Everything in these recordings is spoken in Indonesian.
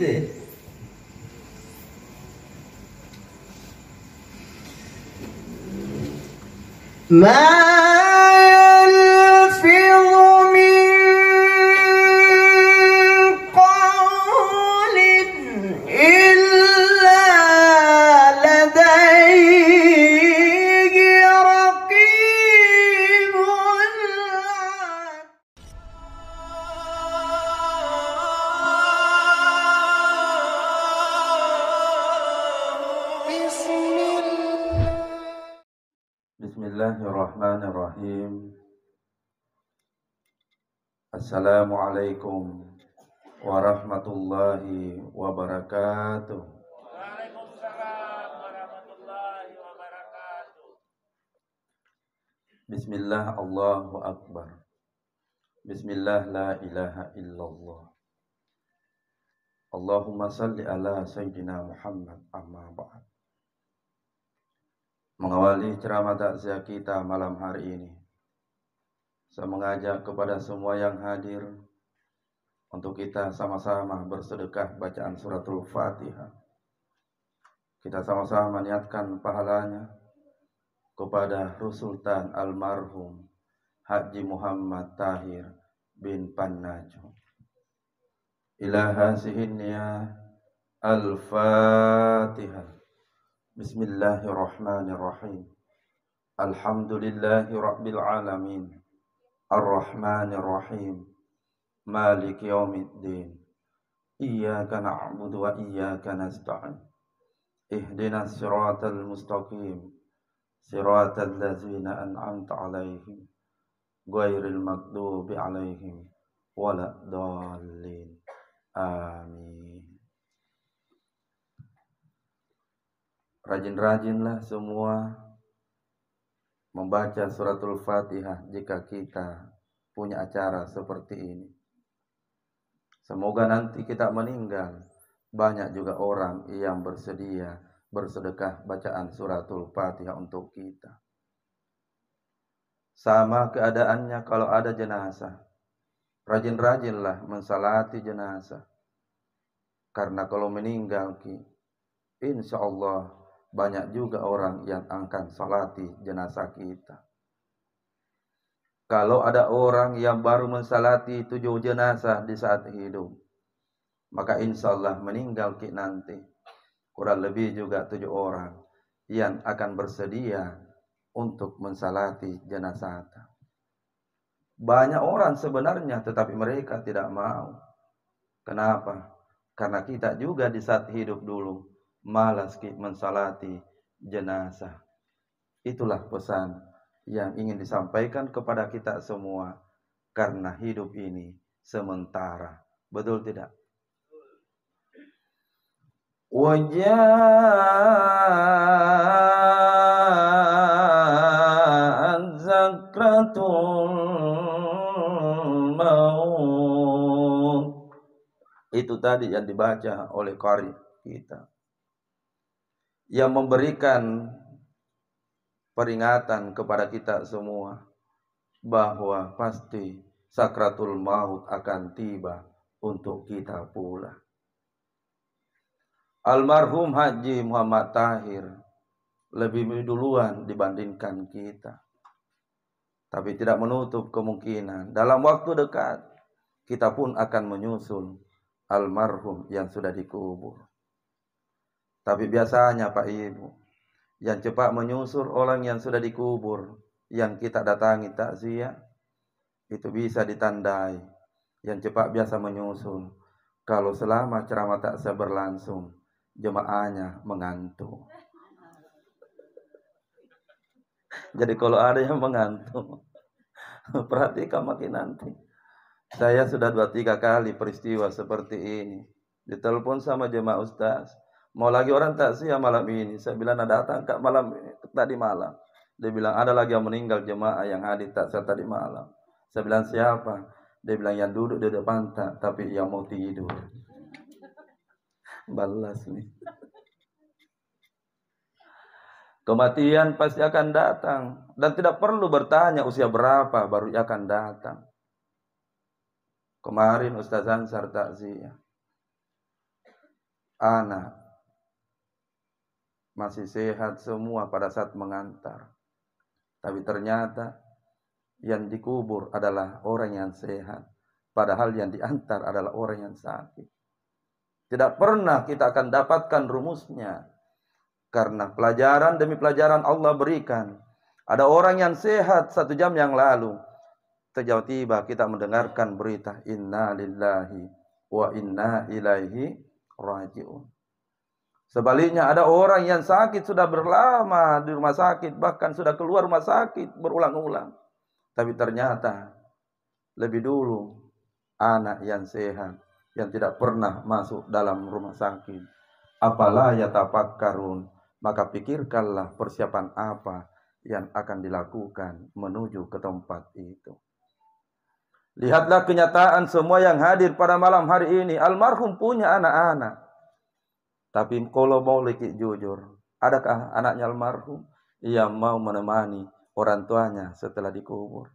gitu. Bismillahirrahmanirrahim. Assalamualaikum warahmatullahi wabarakatuh. Waalaikumsalam warahmatullahi wabarakatuh. Bismillah, Allahu Akbar. Bismillah, la ilaha illallah. Allahumma salli ala Sayyidina Muhammad, amma ba'd. Mengawali ceramah takziah kita malam hari ini, saya mengajak kepada semua yang hadir untuk kita sama-sama bersedekah bacaan suratul Fatihah. Kita sama-sama niatkan pahalanya kepada Sultan almarhum Haji Muhammad Tahir bin Pannajo. Ila hasihin niyah al-Fatihah. Bismillahirrahmanirrahim. Alhamdulillahi rabbil alamin. Ar-Rahmanir-Rahim. Maliki yaumiddin. Iyyaka na'budu wa iyyaka nasta'in. Ihdinas siratal mustaqim. Siratal ladzina an'amta 'alaihim ghairil maghdubi 'alaihim waladdallin. Amin. Rajin-rajinlah semua membaca suratul Fatihah jika kita punya acara seperti ini. Semoga nanti kita meninggal, banyak juga orang yang bersedia bersedekah bacaan suratul Fatihah untuk kita. Sama keadaannya kalau ada jenazah. Rajin-rajinlah mensalati jenazah. Karena kalau meninggal, insya Allah banyak juga orang yang akan salati jenazah kita. Kalau ada orang yang baru mensalati 7 jenazah di saat hidup, maka insya Allah meninggal nanti kurang lebih juga 7 orang yang akan bersedia untuk mensalati jenazah. Banyak orang sebenarnya tetapi mereka tidak mau. Kenapa? Karena kita juga di saat hidup dulu malas mensalati jenazah. Itulah pesan yang ingin disampaikan kepada kita semua, karena hidup ini sementara. Betul tidak? Waja'at zakratul maut. Itu tadi yang dibaca oleh qari kita, yang memberikan peringatan kepada kita semua bahwa pasti sakratul maut akan tiba untuk kita pula. Almarhum Haji Muhammad Tahir lebih duluan dibandingkan kita. Tapi tidak menutup kemungkinan dalam waktu dekat kita pun akan menyusul almarhum yang sudah dikubur. Tapi biasanya Pak Ibu, yang cepat menyusul orang yang sudah dikubur, yang kita datangi takziah, itu bisa ditandai. Yang cepat biasa menyusul kalau selama ceramah takziah berlangsung, jemaahnya mengantuk. Jadi kalau ada yang mengantuk, perhatikan makin nanti. Saya sudah 2-3 kali peristiwa seperti ini. Ditelepon sama jemaah ustaz, mau lagi orang takziah malam ini. Saya bilang, ada datang Kak tadi malam. Dia bilang, ada lagi yang meninggal jemaah yang hadir takziah tadi malam. Saya bilang, siapa? Dia bilang, yang duduk di depan tapi yang mau tidur. Balas nih. Kematian pasti akan datang. Dan tidak perlu bertanya usia berapa baru akan datang. Kemarin Ustaz Ansar takziah. anak masih sehat semua pada saat mengantar. Tapi ternyata yang dikubur adalah orang yang sehat. Padahal yang diantar adalah orang yang sakit. Tidak pernah kita akan dapatkan rumusnya. Karena pelajaran demi pelajaran Allah berikan. Ada orang yang sehat 1 jam yang lalu. Tiba-tiba kita mendengarkan berita. Inna lillahi wa inna ilaihi raji'un. Sebaliknya ada orang yang sakit sudah berlama di rumah sakit. Bahkan sudah keluar rumah sakit berulang-ulang. Tapi ternyata lebih dulu anak yang sehat. Yang tidak pernah masuk dalam rumah sakit. Apalah yatafakkarun. Maka pikirkanlah persiapan apa yang akan dilakukan menuju ke tempat itu. Lihatlah kenyataan semua yang hadir pada malam hari ini. Almarhum punya anak-anak. Tapi kalau mau lekik jujur, adakah anaknya almarhum yang mau menemani orang tuanya setelah dikubur?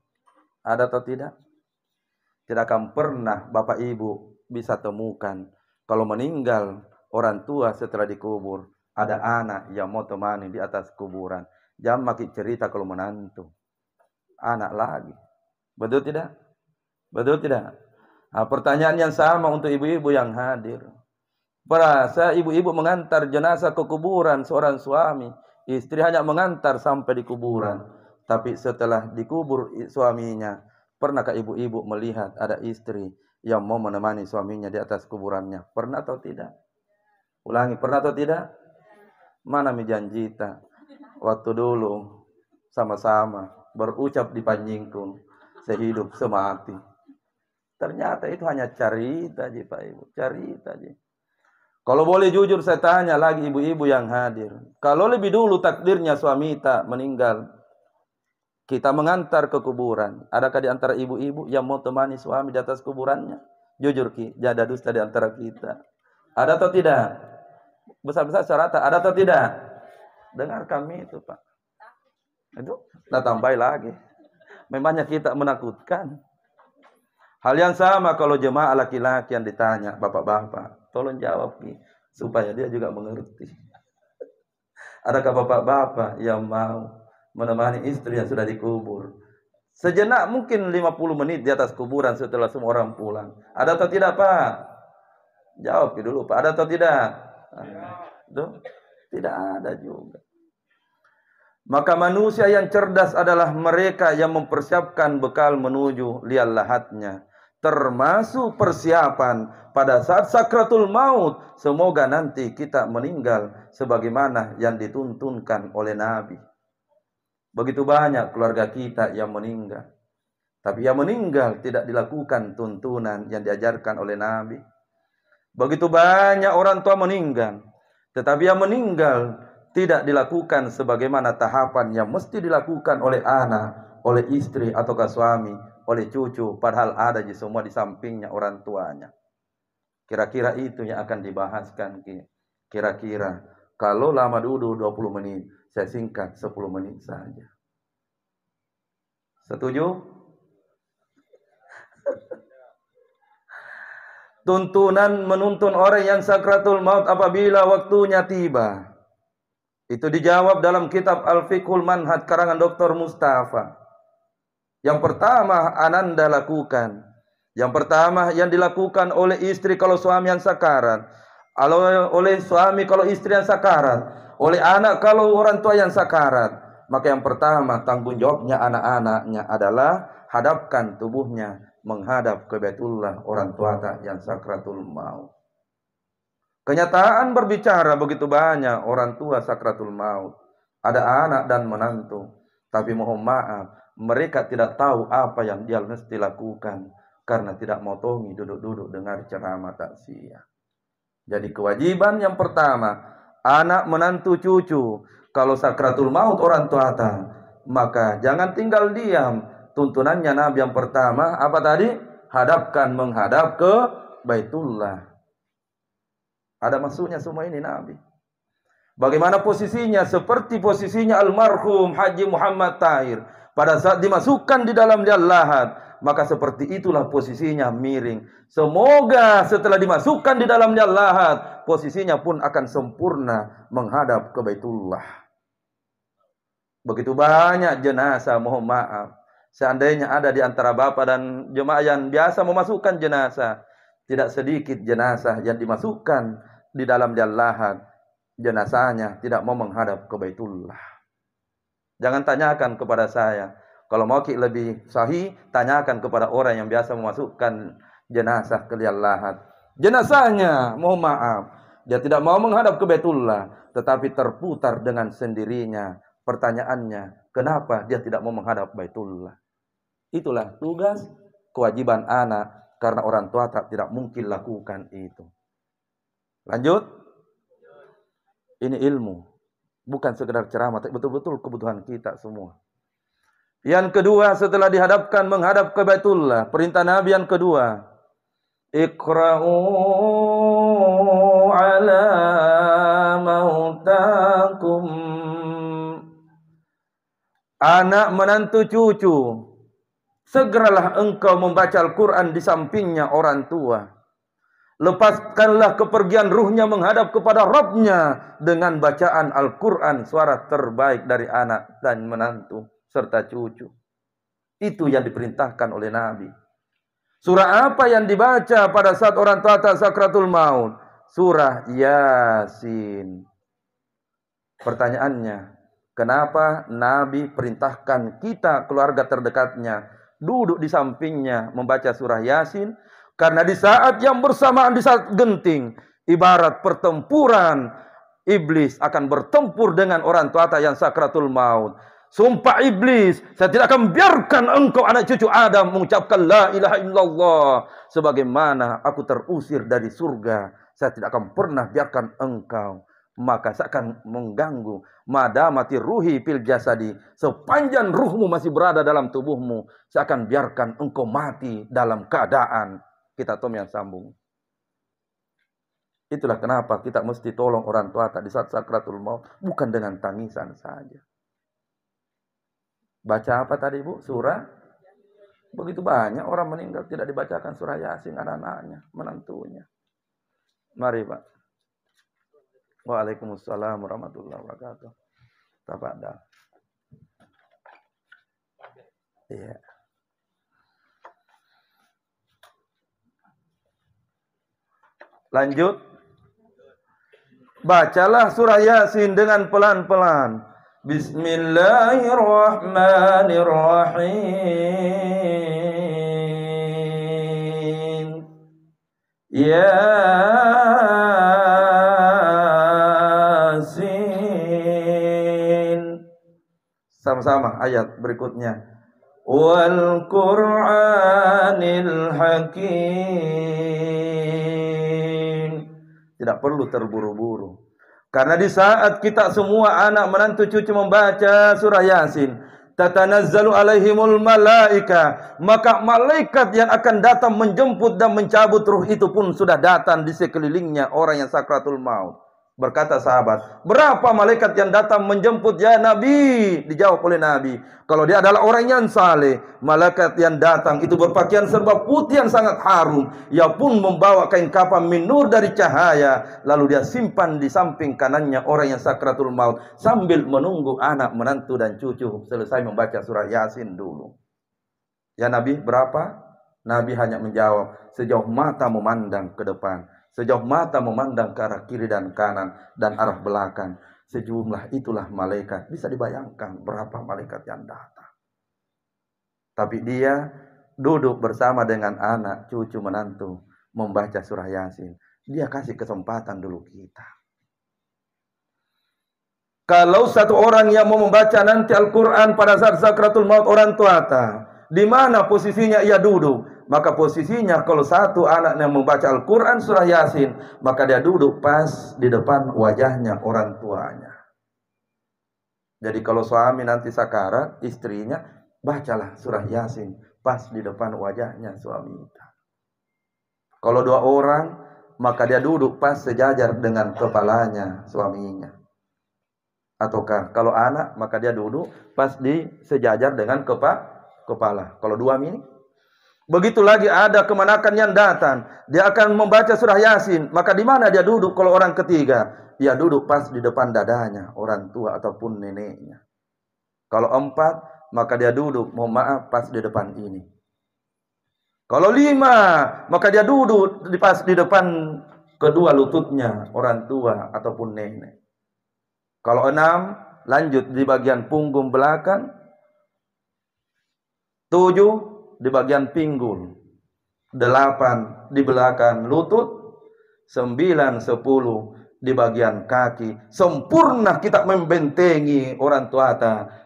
Ada atau tidak? Tidak akan pernah bapak ibu bisa temukan kalau meninggal orang tua setelah dikubur, ada anak yang mau temani di atas kuburan. Jangan makin cerita kalau menantu. Anak lagi. Betul tidak? Betul tidak? Nah, pertanyaan yang sama untuk ibu-ibu yang hadir. Perasa ibu-ibu mengantar jenazah ke kuburan seorang suami. Istri hanya mengantar sampai di kuburan. Tapi setelah dikubur suaminya, pernahkah ibu-ibu melihat ada istri yang mau menemani suaminya di atas kuburannya? Pernah atau tidak? Ulangi, pernah atau tidak? Mana mijanjita? Waktu dulu sama-sama berucap di Panjingkung, sehidup semati. Ternyata itu hanya cerita aja Pak Ibu, cerita aja. Kalau boleh jujur saya tanya lagi ibu-ibu yang hadir. Kalau lebih dulu takdirnya suami tak meninggal, kita mengantar ke kuburan. Adakah di antara ibu-ibu yang mau temani suami di atas kuburannya? Jujur Ki, jada dusta di antara kita. Ada atau tidak? Besar-besar serata, ada atau tidak? Dengar kami itu Pak. Itu, nah tambah lagi. Memangnya kita menakutkan. Hal yang sama kalau jemaah laki-laki yang ditanya, bapak-bapak, tolong jawab Ki, supaya dia juga mengerti. Adakah bapak-bapak yang mau menemani istri yang sudah dikubur? Sejenak mungkin 50 menit di atas kuburan setelah semua orang pulang. Ada atau tidak Pak? Jawab Ki dulu Pak, ada atau tidak? Tidak ada juga. Maka manusia yang cerdas adalah mereka yang mempersiapkan bekal menuju liang lahatnya. Termasuk persiapan pada saat sakratul maut. Semoga nanti kita meninggal sebagaimana yang dituntunkan oleh Nabi. Begitu banyak keluarga kita yang meninggal. Tapi yang meninggal tidak dilakukan tuntunan yang diajarkan oleh Nabi. Begitu banyak orang tua meninggal. Tetapi yang meninggal tidak dilakukan sebagaimana tahapan yang mesti dilakukan oleh anak, oleh istri ataukah suami, oleh cucu, padahal ada di semua di sampingnya orang tuanya. Kira-kira itu yang akan dibahaskan. Kira-kira kalau lama dulu 20 menit, saya singkat 10 menit saja. Setuju? Tuntunan menuntun orang yang sakratul maut apabila waktunya tiba. Itu dijawab dalam kitab Al-Fiqhul Manhaj karangan Dr. Mustafa. Yang pertama Ananda lakukan. Yang pertama yang dilakukan oleh istri kalau suami yang sakarat. Oleh suami kalau istri yang sakarat. Oleh anak kalau orang tua yang sakarat. Maka yang pertama tanggung jawabnya anak-anaknya adalah hadapkan tubuhnya menghadap ke Baitullah orang tua yang sakratul maut. Kenyataan berbicara begitu banyak orang tua sakratul maut. Ada anak dan menantu. Tapi mohon maaf, mereka tidak tahu apa yang dia mesti lakukan. Karena tidak motongi duduk-duduk dengar ceramah taksiyah. Jadi kewajiban yang pertama, anak menantu cucu. Kalau sakratul maut orang tua maka jangan tinggal diam. Tuntunannya Nabi yang pertama, apa tadi? Hadapkan menghadap ke Baitullah. Ada maksudnya semua ini Nabi. Bagaimana posisinya? Seperti posisinya almarhum Haji Muhammad Tahir. Pada saat dimasukkan di dalam liang lahat, maka seperti itulah posisinya miring. Semoga setelah dimasukkan di dalam liang lahat, posisinya pun akan sempurna menghadap ke Baitullah. Begitu banyak jenazah, mohon maaf. Seandainya ada di antara bapak dan jemaah yang biasa memasukkan jenazah, tidak sedikit jenazah yang dimasukkan di dalam lahat, jenazahnya tidak mau menghadap ke Baitullah. Jangan tanyakan kepada saya. Kalau mau lebih sahih, tanyakan kepada orang yang biasa memasukkan jenazah ke lahat. Jenazahnya, mohon maaf, dia tidak mau menghadap ke Baitullah, tetapi terputar dengan sendirinya. Pertanyaannya, kenapa dia tidak mau menghadap Baitullah? Itulah tugas, kewajiban anak, karena orang tua tidak mungkin lakukan itu. Lanjut. Ini ilmu, bukan sekedar ceramah, tapi betul-betul kebutuhan kita semua. Yang kedua, setelah dihadapkan menghadap ke Baitullah, perintah Nabi yang kedua, Iqra'u ala mautakum. Anak menantu cucu, segeralah engkau membaca Al-Quran di sampingnya orang tua. Lepaskanlah kepergian ruhnya menghadap kepada Rabbnya dengan bacaan Al-Quran, suara terbaik dari anak dan menantu serta cucu. Itu yang diperintahkan oleh Nabi. Surah apa yang dibaca pada saat orang tua sakratul maut? Surah Yasin. Pertanyaannya, kenapa Nabi perintahkan kita, keluarga terdekatnya, duduk di sampingnya membaca surah Yasin? Karena di saat yang bersamaan, di saat genting, ibarat pertempuran, iblis akan bertempur dengan orang tua yang sakratul maut. Sumpah iblis, saya tidak akan biarkan engkau anak cucu Adam mengucapkan la ilaha illallah. Sebagaimana aku terusir dari surga, saya tidak akan pernah biarkan engkau. Maka saya akan mengganggu. Madamati ruhi fil jasadi, sepanjang ruhmu masih berada dalam tubuhmu, saya akan biarkan engkau mati dalam keadaan. Kita yang sambung. Itulah kenapa kita mesti tolong orang tua di saat sakratul maut, bukan dengan tangisan saja. Baca apa tadi Bu? Surah? Begitu banyak orang meninggal tidak dibacakan surah Yasin, anak-anaknya, menantunya. Mari Pak. Waalaikumsalam warahmatullahi wabarakatuh. Tafadhal. Iya. Lanjut. Bacalah surah Yasin dengan pelan-pelan. Bismillahirrahmanirrahim. Yasin. Sama-sama ayat berikutnya. Wal Qur'anil Hakim. Tidak perlu terburu-buru. Karena di saat kita semua anak menantu cucu membaca surah Yasin, tatanazzalu alaihimul malaika, maka malaikat yang akan datang menjemput dan mencabut ruh itu pun sudah datang di sekelilingnya orang yang sakratul maut. Berkata sahabat, berapa malaikat yang datang menjemput ya Nabi? Dijawab oleh Nabi, kalau dia adalah orang yang saleh, malaikat yang datang itu berpakaian serba putih yang sangat harum. Ia pun membawa kain kafan min nur dari cahaya. Lalu dia simpan di samping kanannya orang yang sakratul maut, sambil menunggu anak, menantu dan cucu selesai membaca surah Yasin dulu. Ya Nabi, berapa? Nabi hanya menjawab, sejauh mata memandang ke depan, sejauh mata memandang ke arah kiri dan kanan dan arah belakang. Sejumlah itulah malaikat. Bisa dibayangkan berapa malaikat yang datang. Tapi dia duduk bersama dengan anak, cucu, menantu, membaca surah Yasin. Dia kasih kesempatan dulu kita. Kalau satu orang yang mau membaca nanti Al-Quran pada saat sakratul maut orang tua, di mana posisinya ia duduk? Maka posisinya kalau satu anak yang membaca Al-Quran surah Yasin, maka dia duduk pas di depan wajahnya orang tuanya. Jadi kalau suami nanti sakarat, istrinya bacalah surah Yasin pas di depan wajahnya suami. Kalau dua orang, maka dia duduk pas sejajar dengan kepalanya suaminya. Ataukah kalau anak, maka dia duduk pas di sejajar dengan kepala. Kalau dua ini, Begitu lagi ada kemanakan yang datang, dia akan membaca surah Yasin. Maka di mana dia duduk kalau orang ketiga? Dia duduk pas di depan dadanya, orang tua ataupun neneknya. Kalau 4, maka dia duduk, mohon maaf, pas di depan ini. Kalau 5, maka dia duduk pas di depan kedua lututnya, orang tua ataupun nenek. Kalau 6, lanjut di bagian punggung belakang. 7, di bagian pinggul. 8, di belakang lutut. 9, 10, di bagian kaki. Sempurna kita membentengi orang tua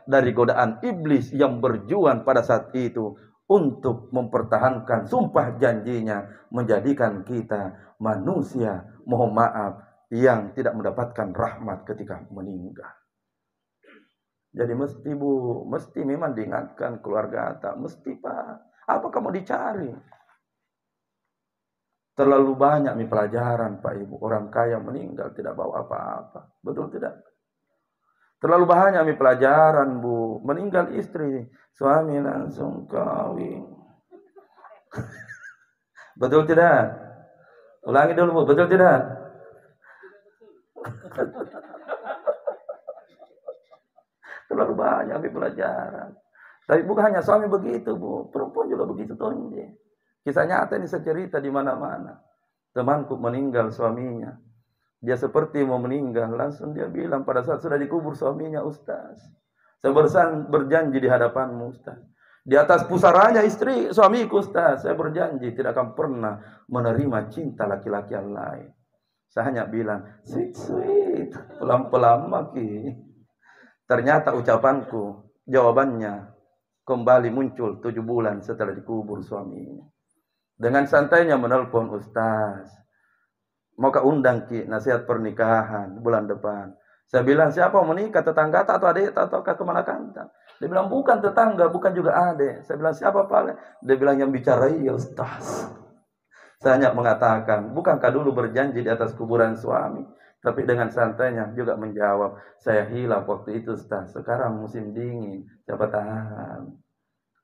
dari godaan iblis yang berjuang pada saat itu untuk mempertahankan sumpah janjinya menjadikan kita manusia, mohon maaf, yang tidak mendapatkan rahmat ketika meninggal. Jadi mesti Bu, mesti memang diingatkan keluarga tak, mesti Pak. Apa kamu dicari? Terlalu banyak nih pelajaran Pak Ibu, orang kaya meninggal tidak bawa apa-apa. Betul tidak? Terlalu banyak nih pelajaran Bu, meninggal istri, suami langsung kawin. Betul tidak? Ulangi dulu Bu, betul tidak? Terlalu banyak pelajaran. Tapi bukan hanya suami begitu Bu, perempuan juga begitu tonje. Kisah nyata ini saya cerita di mana-mana. Temanku meninggal suaminya. Dia seperti mau meninggal, langsung dia bilang pada saat sudah dikubur suaminya, Ustaz, saya berjanji di hadapanmu Ustaz. Di atas pusaranya istri suamiku Ustaz, saya berjanji tidak akan pernah menerima cinta laki-laki yang lain. Saya hanya bilang, sweet, pelan-pelan maki. Ternyata ucapanku, jawabannya kembali muncul 7 bulan setelah dikubur suaminya. Dengan santainya menelpon, Ustaz, mau ke undang Ki nasihat pernikahan bulan depan. Saya bilang, siapa mau menikah, tetangga atau adik atau kemana kantang? Dia bilang, bukan tetangga, bukan juga adik. Saya bilang, siapa Pak? Dia bilang, yang bicara ya Ustaz. Saya hanya mengatakan, bukankah dulu berjanji di atas kuburan suami? Tapi dengan santainya juga menjawab, saya hilaf waktu itu Ustaz. Sekarang musim dingin, siapa tahan.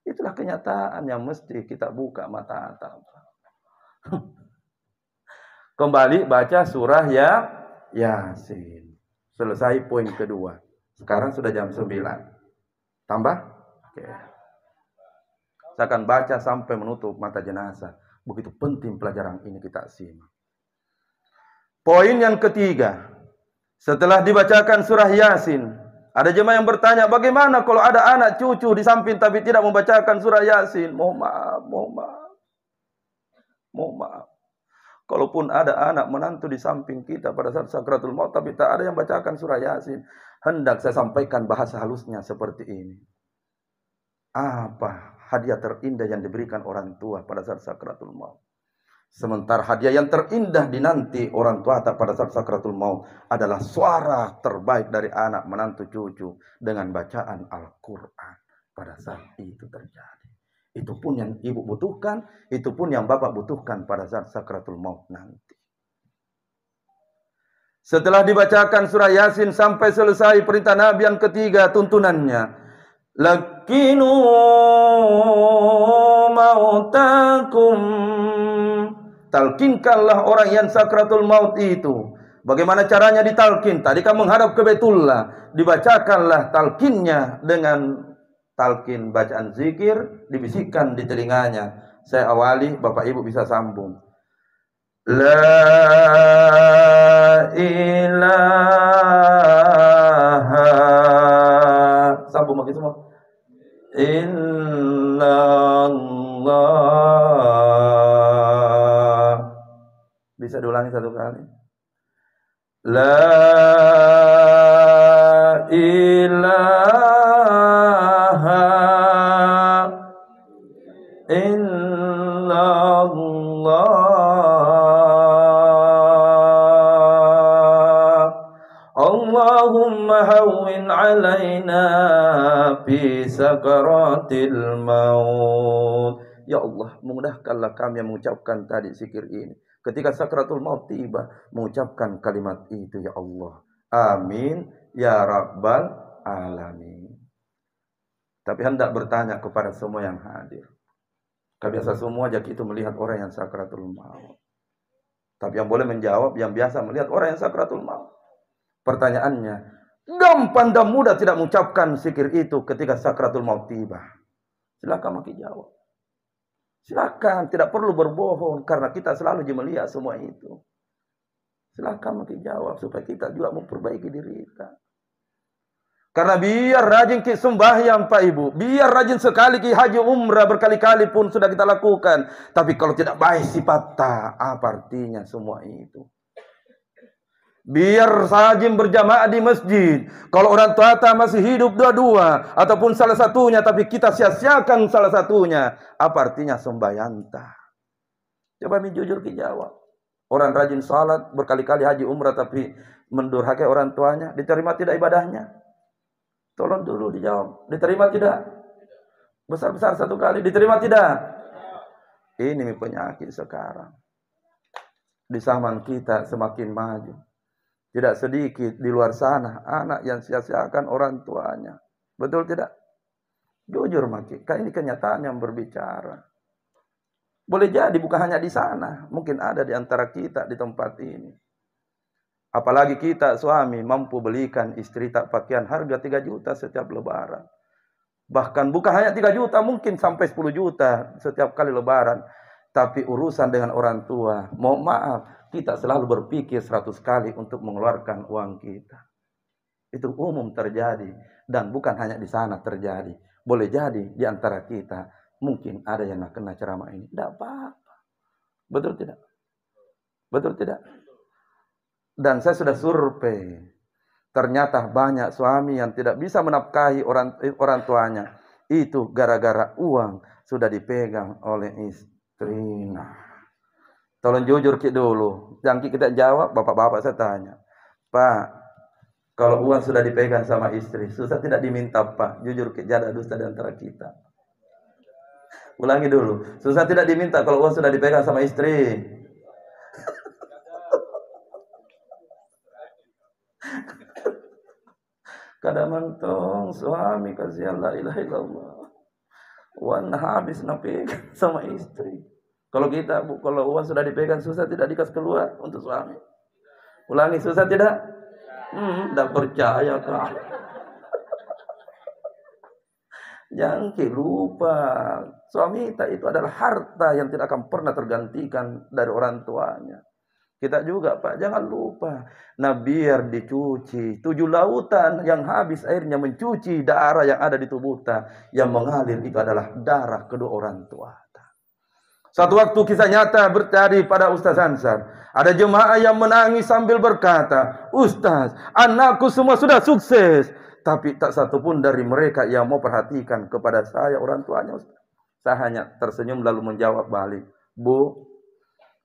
Itulah kenyataan yang mesti kita buka mata. Kembali baca surah Yasin. Selesai poin kedua. Sekarang sudah jam 9. Tambah? Oke. Saya akan baca sampai menutup mata jenazah. Begitu penting pelajaran ini kita simak. Poin yang ketiga. Setelah dibacakan surah Yasin, ada jemaah yang bertanya, bagaimana kalau ada anak cucu di samping tapi tidak membacakan surah Yasin? Mohon maaf. Kalaupun ada anak menantu di samping kita pada saat sakratul maut tapi tak ada yang bacakan surah Yasin, hendak saya sampaikan bahasa halusnya seperti ini. Apa hadiah terindah yang diberikan orang tua pada saat sakratul maut? Sementara hadiah yang terindah dinanti orang tua tak pada saat sakratul maut adalah suara terbaik dari anak menantu cucu dengan bacaan Al-Quran pada saat itu terjadi. Itu pun yang ibu butuhkan, itu pun yang bapak butuhkan pada saat sakratul maut nanti. Setelah dibacakan surah Yasin sampai selesai, perintah Nabi yang ketiga tuntunannya, lakinu mautakum, talkinkanlah orang yang sakratul maut itu. Bagaimana caranya ditalkin? Tadi kan menghadap ke Baitullah, dibacakanlah talkinnya dengan talkin bacaan zikir, dibisikkan di telinganya. Saya awali, Bapak Ibu bisa sambung. La ilaha, sambung lagi semua. Illallah. Bisa diulangi satu kali. La ilaha illallah. Allahumma hawwin alaina fi sakaratil maut. Ya Allah, mudahkanlah kami yang mengucapkan tadi zikir ini. Ketika sakratul maut tiba, mengucapkan kalimat itu ya Allah. Amin ya rabbal alamin. Tapi hendak bertanya kepada semua yang hadir. Biasa semua jadi itu melihat orang yang sakratul maut. Tapi yang boleh menjawab yang biasa melihat orang yang sakratul maut. Pertanyaannya, gampang dan mudah tidak mengucapkan zikir itu ketika sakratul maut tiba. Silakan maki jawab. Silakan, tidak perlu berbohong karena kita selalu melihat semua itu. Silakan maki jawab supaya kita juga memperbaiki diri kita. Karena biar rajin ki sembahyang Pak Ibu, biar rajin sekali ki haji umrah berkali-kali pun sudah kita lakukan. Tapi kalau tidak baik sifatnya, apa artinya semua itu? Biar rajin berjamaah di masjid. Kalau orang tua masih hidup dua-dua, ataupun salah satunya, tapi kita sia-siakan salah satunya, apa artinya sembahyang? Coba jujur ki jawab. Orang rajin salat berkali-kali haji umrah tapi mendurhakai orang tuanya, diterima tidak ibadahnya? Tolong dulu dijawab. Diterima tidak? Besar-besar satu kali. Diterima tidak? Ini penyakit sekarang. Di zaman kita semakin maju. Tidak sedikit di luar sana anak yang sia-siakan orang tuanya. Betul tidak? Jujur maki. Ini kenyataan yang berbicara. Boleh jadi bukan hanya di sana. Mungkin ada di antara kita di tempat ini. Apalagi kita suami mampu belikan istri tak pakaian harga 3 juta setiap lebaran. Bahkan bukan hanya 3 juta, mungkin sampai 10 juta setiap kali lebaran. Tapi urusan dengan orang tua, mohon maaf, kita selalu berpikir 100 kali untuk mengeluarkan uang kita. Itu umum terjadi. Dan bukan hanya di sana terjadi. Boleh jadi di antara kita, mungkin ada yang nak kena ceramah ini. Tidak apa-apa. Betul tidak? Betul tidak? Dan saya sudah survei. Ternyata banyak suami yang tidak bisa menafkahi orang tuanya. Itu gara-gara uang sudah dipegang oleh istrinya. Tolong jujur dulu. Jangan kita jawab, bapak-bapak saya tanya. Pak, kalau uang sudah dipegang sama istri, susah tidak diminta Pak? Jujur jaga dusta di antara kita. Ulangi dulu. Susah tidak diminta kalau uang sudah dipegang sama istri. Kadang mentong suami kasihan la ilaha illallah. Uang habis napegang sama istri. Kalau kita kalau uang sudah dipegang susah tidak dikasih keluar untuk suami. Ulangi, susah tidak? Tidak percaya kah? Jangan lupa suami kita itu adalah harta yang tidak akan pernah tergantikan dari orang tuanya. Kita juga Pak, jangan lupa. Nah biar dicuci 7 lautan yang habis airnya mencuci darah yang ada di tubuh kita. Yang mengalir itu adalah darah kedua orang tua. Satu waktu kisah nyata bercari pada Ustaz Ansar. Ada jemaah yang menangis sambil berkata, Ustaz, anakku semua sudah sukses. Tapi tak satu pun dari mereka yang mau perhatikan kepada saya orang tuanya Ustaz. Saya hanya tersenyum lalu menjawab balik. Bu,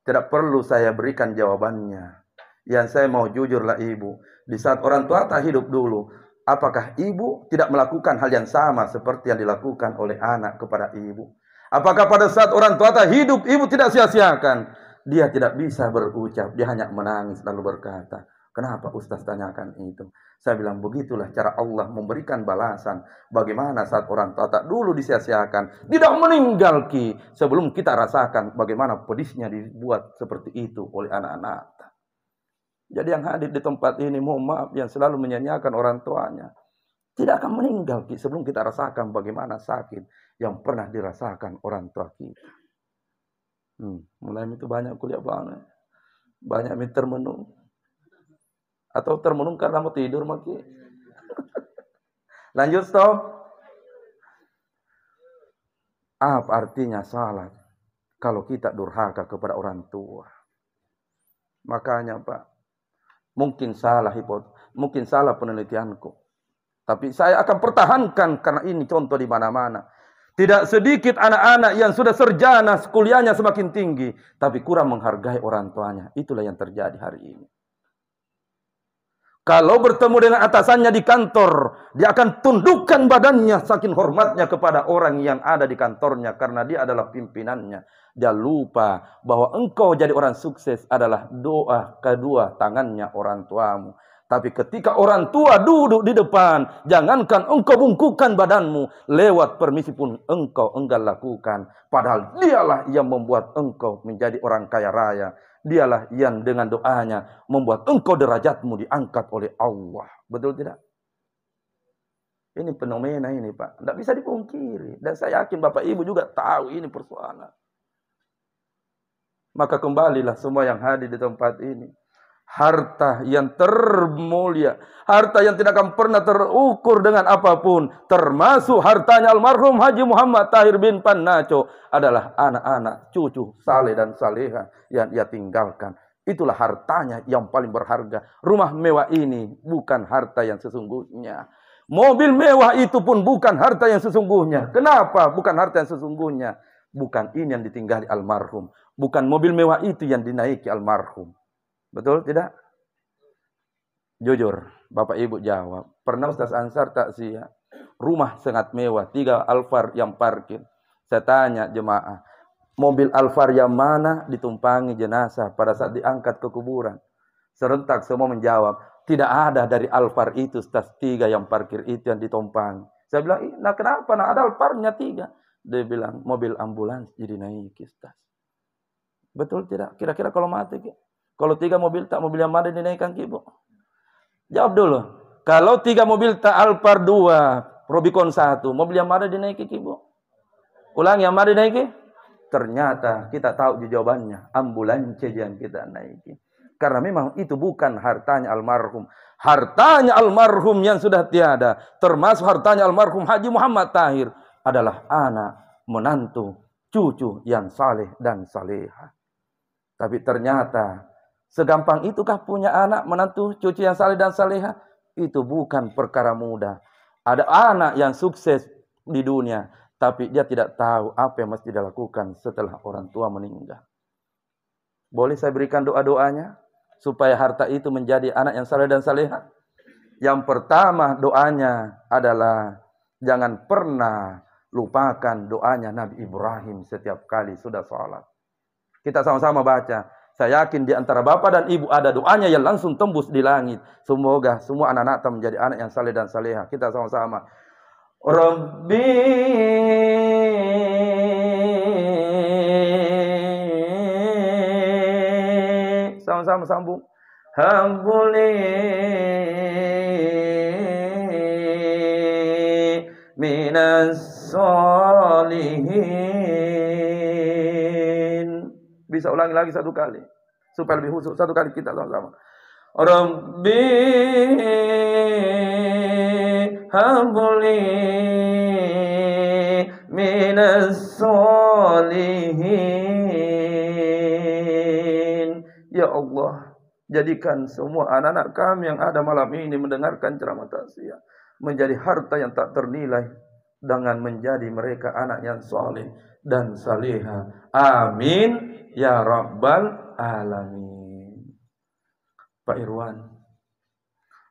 tidak perlu saya berikan jawabannya. Yang saya mau jujurlah ibu. Di saat orang tua tak hidup dulu, apakah ibu tidak melakukan hal yang sama seperti yang dilakukan oleh anak kepada ibu? Apakah pada saat orang tua tak hidup, ibu tidak sia-siakan? Dia tidak bisa berucap, dia hanya menangis lalu berkata, kenapa Ustaz tanyakan itu? Saya bilang, begitulah cara Allah memberikan balasan. Bagaimana saat orang tua tak dulu disia-siakan, tidak meninggal sebelum kita rasakan bagaimana pedisnya dibuat seperti itu oleh anak-anak. Jadi yang hadir di tempat ini, mohon maaf, yang selalu menyanyiakan orang tuanya, tidak akan meninggal sebelum kita rasakan bagaimana sakit yang pernah dirasakan orang tua kita. Mulai itu banyak kuliah banget, banyak termenung. Atau termenung karena mau tidur maki. Lanjut stop. Apa artinya salat kalau kita durhaka kepada orang tua? Makanya Pak, mungkin salah penelitianku. Tapi saya akan pertahankan karena ini contoh di mana-mana. Tidak sedikit anak-anak yang sudah sarjana, kuliahnya semakin tinggi, tapi kurang menghargai orang tuanya. Itulah yang terjadi hari ini. Kalau bertemu dengan atasannya di kantor, dia akan tundukkan badannya saking hormatnya kepada orang yang ada di kantornya karena dia adalah pimpinannya. Dia lupa bahwa engkau jadi orang sukses adalah doa kedua tangannya orang tuamu. Tapi ketika orang tua duduk di depan, jangankan engkau bungkukkan badanmu, lewat permisi pun engkau enggan lakukan. Padahal dialah yang membuat engkau menjadi orang kaya raya. Dialah yang dengan doanya membuat engkau derajatmu diangkat oleh Allah. Betul tidak? Ini fenomena ini Pak. Tidak bisa dipungkiri. Dan saya yakin Bapak Ibu juga tahu ini persoalan. Maka kembalilah semua yang hadir di tempat ini. Harta yang termulia, harta yang tidak akan pernah terukur dengan apapun, termasuk hartanya almarhum Haji Muhammad Tahir bin Pannaco, adalah anak-anak, cucu, saleh dan saleha yang ia tinggalkan. Itulah hartanya yang paling berharga. Rumah mewah ini bukan harta yang sesungguhnya. Mobil mewah itu pun bukan harta yang sesungguhnya. Kenapa bukan harta yang sesungguhnya? Bukan ini yang ditinggali almarhum. Bukan mobil mewah itu yang dinaiki almarhum. Betul tidak? Jujur, Bapak Ibu jawab. Pernah Ustaz Ansar takziah, rumah sangat mewah, 3 Alphard yang parkir. Saya tanya jemaah, mobil Alphard yang mana ditumpangi jenazah pada saat diangkat ke kuburan? Serentak semua menjawab, tidak ada dari Alphard itu Ustaz, 3 yang parkir itu yang ditumpangi. Saya bilang, nah kenapa? Nah ada Alphardnya 3. Dia bilang, mobil ambulans jadi naik Ustaz. Betul tidak? Kira-kira kalau mati, kalau 3 mobil tak, mobil yang mana dinaikkan Ibu? Jawab dulu. Kalau 3 mobil tak, Alphard 2, Rubicon 1, mobil yang mana dinaiki Ibu? Ulang, yang mana dinaiki? Ternyata kita tahu jawabannya, ambulans yang kita naiki. Karena memang itu bukan hartanya almarhum. Hartanya almarhum yang sudah tiada, termasuk hartanya almarhum Haji Muhammad Tahir, adalah anak, menantu, cucu yang saleh dan saleha. Tapi ternyata segampang itukah punya anak, menantu, cucu yang saleh dan saleha? Itu bukan perkara mudah. Ada anak yang sukses di dunia, tapi dia tidak tahu apa yang mesti dilakukan setelah orang tua meninggal. Boleh saya berikan doa-doanya supaya harta itu menjadi anak yang saleh dan saleha? Yang pertama doanya adalah jangan pernah lupakan doanya Nabi Ibrahim setiap kali sudah sholat. Kita sama-sama baca. Saya yakin di antara bapak dan ibu ada doanya yang langsung tembus di langit. Semoga semua anak-anak menjadi anak yang saleh dan saleha. Kita sama-sama. Rabbi sama-sama sambung. Habli minas solihin. Bisa ulangi lagi 1 kali supaya lebih khusyuk. 1 kali kita sama-sama. Rabbi habli minas solihin. Ya Allah, jadikan semua anak-anak kami yang ada malam ini mendengarkan ceramah takziah menjadi harta yang tak ternilai dengan menjadi mereka anak yang soleh dan saleha. Amin ya rabbal alamin. Pak Irwan,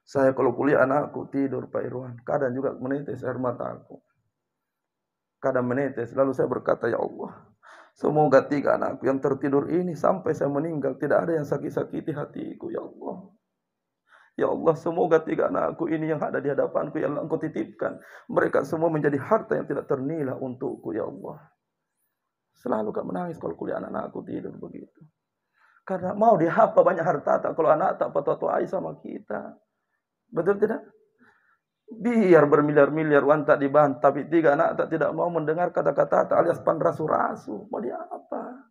saya kalau kuliah anakku tidur Pak Irwan, kadang juga menetes air mataku. Kadang menetes, lalu saya berkata, ya Allah, semoga 3 anakku yang tertidur ini sampai saya meninggal tidak ada yang sakit-sakiti hatiku, ya Allah. Ya Allah, semoga 3 anakku ini yang ada di hadapanku yang Engkau titipkan, mereka semua menjadi harta yang tidak ternilai untukku, ya Allah. Selalu kak menangis kalau kuliah anak-anakku tidur begitu. Karena mau dia apa banyak harta tak kalau anak tak patut-patut sama kita. Betul tidak? Biar bermiliar-miliar uang tak dibahan, tapi 3 anak tak tidak mau mendengar kata-kata tak alias panrasu-rasu. Mau dia apa?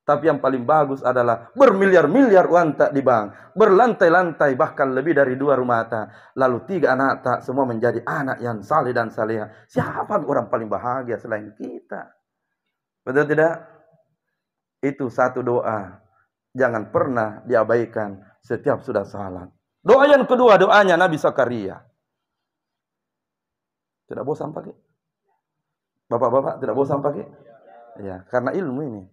Tapi yang paling bagus adalah bermiliar-miliar uang tak di bank, berlantai-lantai bahkan lebih dari 2 rumah tak. Lalu 3 anak tak semua menjadi anak yang saleh dan saleha. Siapa orang paling bahagia selain kita? Betul tidak? Itu 1 doa. Jangan pernah diabaikan setiap sudah salat. Doa yang kedua, doanya Nabi Zakaria. Tidak bosan pakai? Bapak-bapak tidak bosan pakai? Ya, karena ilmu ini.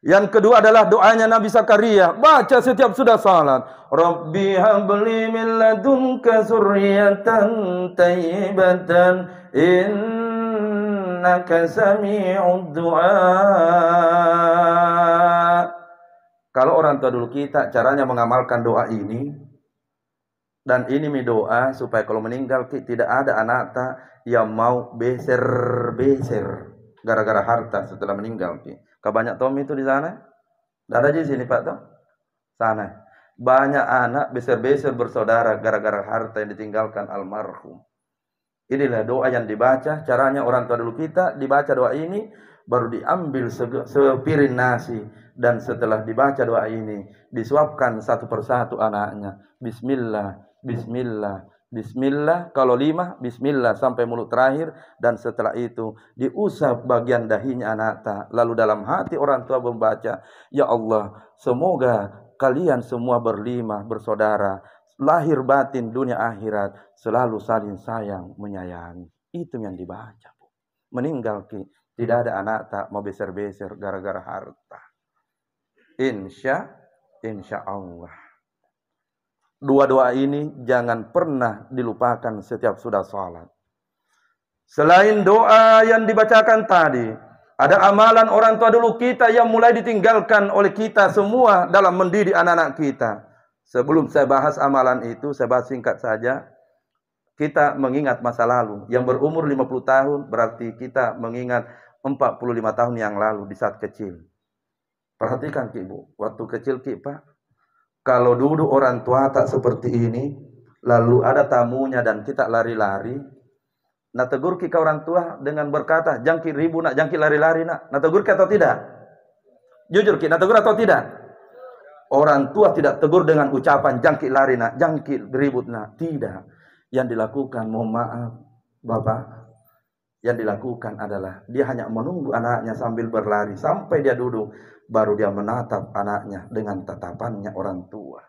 Yang kedua adalah doanya Nabi Zakaria. Baca setiap sudah salat. Rabbi habli min ladunka zurriyatan tayyibatan innaka sami'ud du'a. Kalau orang tua dulu kita caranya mengamalkan doa ini, Dan ini mi doa supaya kalau meninggal tidak ada anak tak yang mau beser-beser gara-gara harta setelah meninggal. Kebanyak Tom itu di sana? Tidak ada di sini Pak Tom? Sana. Banyak anak beser-beser bersaudara gara-gara harta yang ditinggalkan almarhum. Inilah doa yang dibaca. Caranya orang tua dulu kita dibaca doa ini, baru diambil sepiring nasi. Dan setelah dibaca doa ini, disuapkan satu persatu anaknya. Bismillah, bismillah, bismillah. Kalau 5, bismillah sampai mulut terakhir. Dan setelah itu diusap bagian dahinya anak tak. Lalu dalam hati orang tua membaca, ya Allah, semoga kalian semua berlima bersaudara, lahir batin dunia akhirat selalu saling sayang menyayangi. Itu yang dibaca, Bu. Meninggal tidak ada anak tak mau beser-beser gara-gara harta. Insya Allah. Dua doa ini jangan pernah dilupakan setiap sudah sholat. Selain doa yang dibacakan tadi, ada amalan orang tua dulu kita yang mulai ditinggalkan oleh kita semua dalam mendidik anak-anak kita. Sebelum saya bahas amalan itu, saya bahas singkat saja. Kita mengingat masa lalu. Yang berumur 50 tahun berarti kita mengingat 45 tahun yang lalu di saat kecil. Perhatikan Ibu, waktu kecil Pak, kalau dulu orang tua tak seperti ini, lalu ada tamunya dan kita lari-lari, nah tegur kita orang tua dengan berkata, jangkit ribu nak, jangkit lari-lari nak. Nah tegur kita atau tidak? Jujur kita, tegur atau tidak? Orang tua tidak tegur dengan ucapan jangkit lari nak, jangkit ribut nak. Tidak. Yang dilakukan, mohon maaf Bapak, yang dilakukan adalah dia hanya menunggu anaknya sambil berlari sampai dia duduk, baru dia menatap anaknya dengan tatapannya orang tua.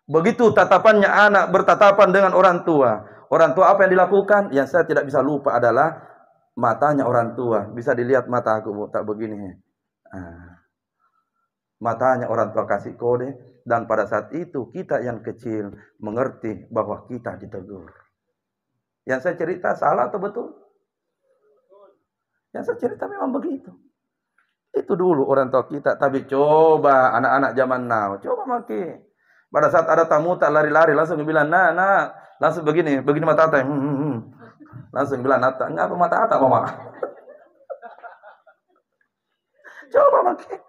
Begitu tatapannya anak bertatapan dengan orang tua. Orang tua apa yang dilakukan? Yang saya tidak bisa lupa adalah matanya orang tua. Bisa dilihat mata aku, Bu, tak begini. Matanya orang tua kasih kode. Dan pada saat itu kita yang kecil mengerti bahwa kita ditegur. Yang saya cerita salah atau betul? Yang saya cerita memang begitu. Itu dulu orang tua kita. Tapi coba anak-anak zaman now, coba makin. Pada saat ada tamu tak lari-lari langsung bilang, nah, langsung begini mata ata. Langsung bilang nata, ngapa mata ata mama? Coba makin.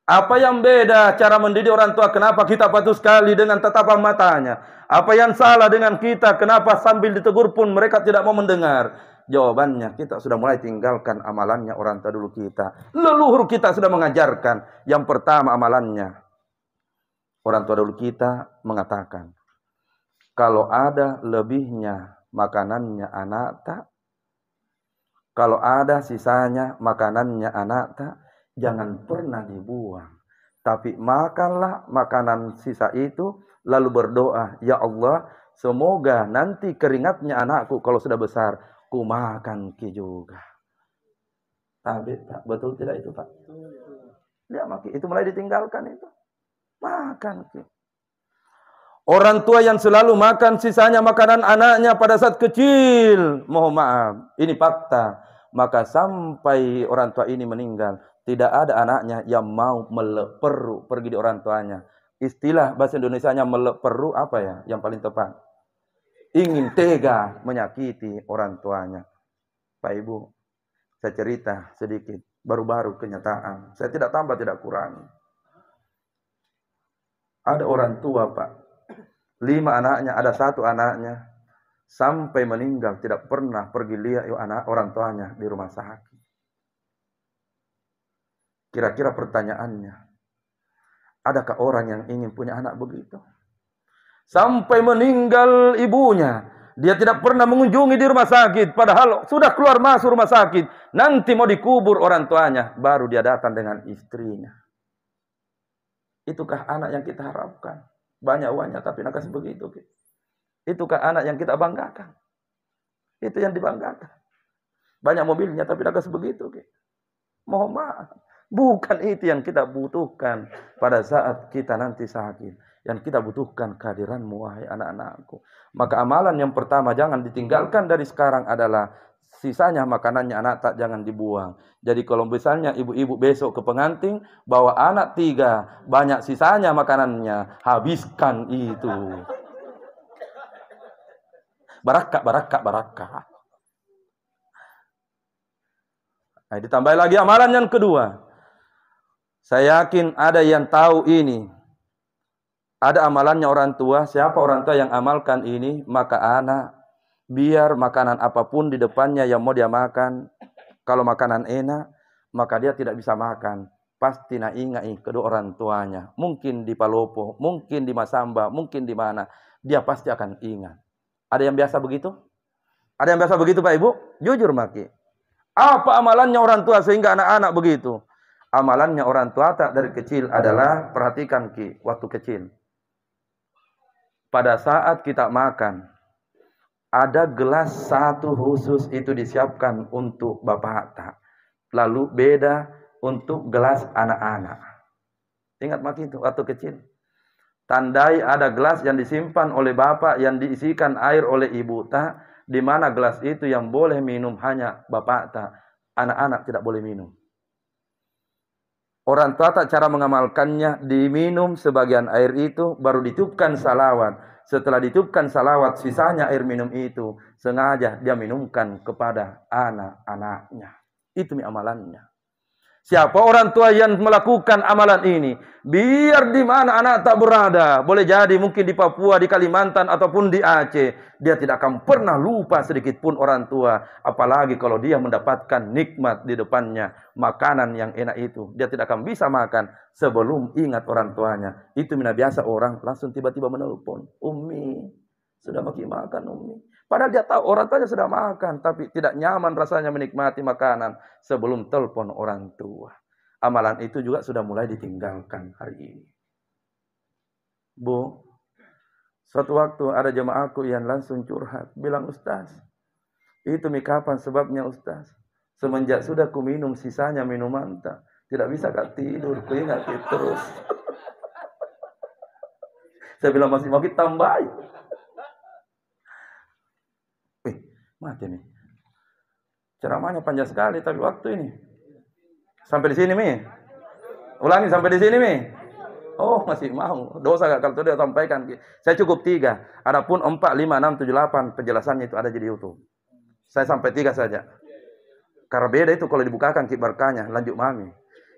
Apa yang beda cara mendidik orang tua? Kenapa kita patuh sekali dengan tatapan matanya? Apa yang salah dengan kita? Kenapa sambil ditegur pun mereka tidak mau mendengar? Jawabannya, kita sudah mulai tinggalkan amalannya orang tua dulu kita. Leluhur kita sudah mengajarkan. Yang pertama amalannya, orang tua dulu kita mengatakan, kalau ada lebihnya makanannya anak tak, kalau ada sisanya makanannya anak tak, jangan pernah dibuang. Tapi makanlah makanan sisa itu, lalu berdoa, ya Allah, semoga nanti keringatnya anakku kalau sudah besar, ku makan ki juga. Tapi Pak, betul tidak itu Pak? Lihat maki, itu mulai ditinggalkan itu. Makan ki. Orang tua yang selalu makan sisanya makanan anaknya pada saat kecil, mohon maaf, ini fakta. Maka sampai orang tua ini meninggal, tidak ada anaknya yang mau melek perut pergi di orang tuanya. Istilah bahasa Indonesianya melek perut apa ya yang paling tepat? Ingin tega menyakiti orang tuanya. Pak Ibu, saya cerita sedikit, baru-baru kenyataan. Saya tidak tambah, tidak kurang. Ada orang tua Pak, 5 anaknya, ada 1 anaknya, sampai meninggal tidak pernah pergi lihat anak orang tuanya di rumah sakit. Kira-kira pertanyaannya, adakah orang yang ingin punya anak begitu? Sampai meninggal ibunya, dia tidak pernah mengunjungi di rumah sakit. Padahal sudah keluar masuk rumah sakit, nanti mau dikubur orang tuanya, baru dia datang dengan istrinya. Itukah anak yang kita harapkan? Banyak uangnya tapi nak kasih begitu. Itukah anak yang kita banggakan? Itu yang dibanggakan. Banyak mobilnya tapi nak kasih begitu. Mohon maaf. Bukan itu yang kita butuhkan pada saat kita nanti sakit. Yang kita butuhkan kehadiranmu, wahai anak-anakku. Maka amalan yang pertama jangan ditinggalkan dari sekarang adalah sisanya makanannya anak tak jangan dibuang. Jadi kalau misalnya ibu-ibu besok ke pengantin bawa anak 3, banyak sisanya makanannya, habiskan itu. Barakah. Nah, ditambah lagi amalan yang kedua. Saya yakin ada yang tahu ini. Ada amalannya orang tua. Siapa orang tua yang amalkan ini, maka anak biar makanan apapun di depannya yang mau dia makan. Kalau makanan enak, maka dia tidak bisa makan. Pasti nak ingat kedua orang tuanya. Mungkin di Palopo, mungkin di Masamba, mungkin di mana. Dia pasti akan ingat. Ada yang biasa begitu? Ada yang biasa begitu Pak Ibu? Jujur Maki. Apa amalannya orang tua sehingga anak-anak begitu? Amalannya orang tua tak dari kecil adalah, perhatikan Ki, waktu kecil. Pada saat kita makan, ada gelas satu khusus itu disiapkan untuk bapak tak. Lalu beda untuk gelas anak-anak. Ingat Maki itu waktu kecil. Tandai ada gelas yang disimpan oleh bapak yang diisikan air oleh ibu tak, di mana gelas itu yang boleh minum hanya bapak tak. Anak-anak tidak boleh minum. Orang tua tak cara mengamalkannya, diminum sebagian air itu, baru ditiupkan salawat. Setelah ditiupkan salawat, sisanya air minum itu sengaja dia minumkan kepada anak-anaknya. Itu amalannya. Siapa orang tua yang melakukan amalan ini, biar di mana anak tak berada, boleh jadi mungkin di Papua, di Kalimantan, ataupun di Aceh, dia tidak akan pernah lupa sedikit pun orang tua. Apalagi kalau dia mendapatkan nikmat di depannya, makanan yang enak itu, dia tidak akan bisa makan sebelum ingat orang tuanya. Itu biasa orang langsung tiba-tiba menelpon, Umi, sudah makan Umi. Padahal dia tahu orang tuanya sudah makan, tapi tidak nyaman rasanya menikmati makanan sebelum telepon orang tua. Amalan itu juga sudah mulai ditinggalkan hari ini. Bu, suatu waktu ada jemaahku yang langsung curhat, bilang, Ustaz, itu kapan sebabnya Ustaz? Semenjak sudah ku minum sisanya minuman tak, tidak bisa kak tidur, ku ingat terus. Saya bilang masih mau kita tambahin. Mati nih. Ceramahnya panjang sekali tapi waktu ini. Sampai di sini Mi. Ulangi sampai di sini Mi. Oh masih mau. Dosa gak kalau dia sampaikan. Saya cukup 3. Adapun 4, 5, 6, 7, 8 penjelasannya itu ada di YouTube. Saya sampai 3 saja. Karena beda itu kalau dibukakan berkahnya. Lanjut Mami.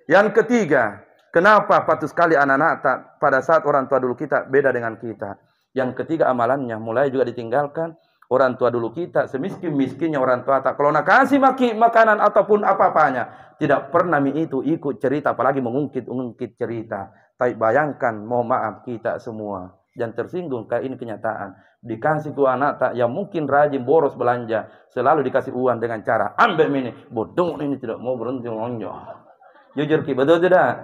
Yang ketiga, kenapa patut sekali anak-anak tak pada saat orang tua dulu kita beda dengan kita. Yang ketiga amalannya mulai juga ditinggalkan. Orang tua dulu kita, semiskin-miskinnya orang tua tak. Kalau nak kasih makanan ataupun apa-apanya, tidak pernah itu ikut cerita, apalagi mengungkit cerita. Tapi bayangkan, mohon maaf kita semua yang tersinggung, kayak ini kenyataan. Dikasih ke anak tak yang mungkin rajin boros belanja, selalu dikasih uang dengan cara ambil ini, bodoh ini tidak mau berhenti lonjong. Jujur Ki, betul tidak?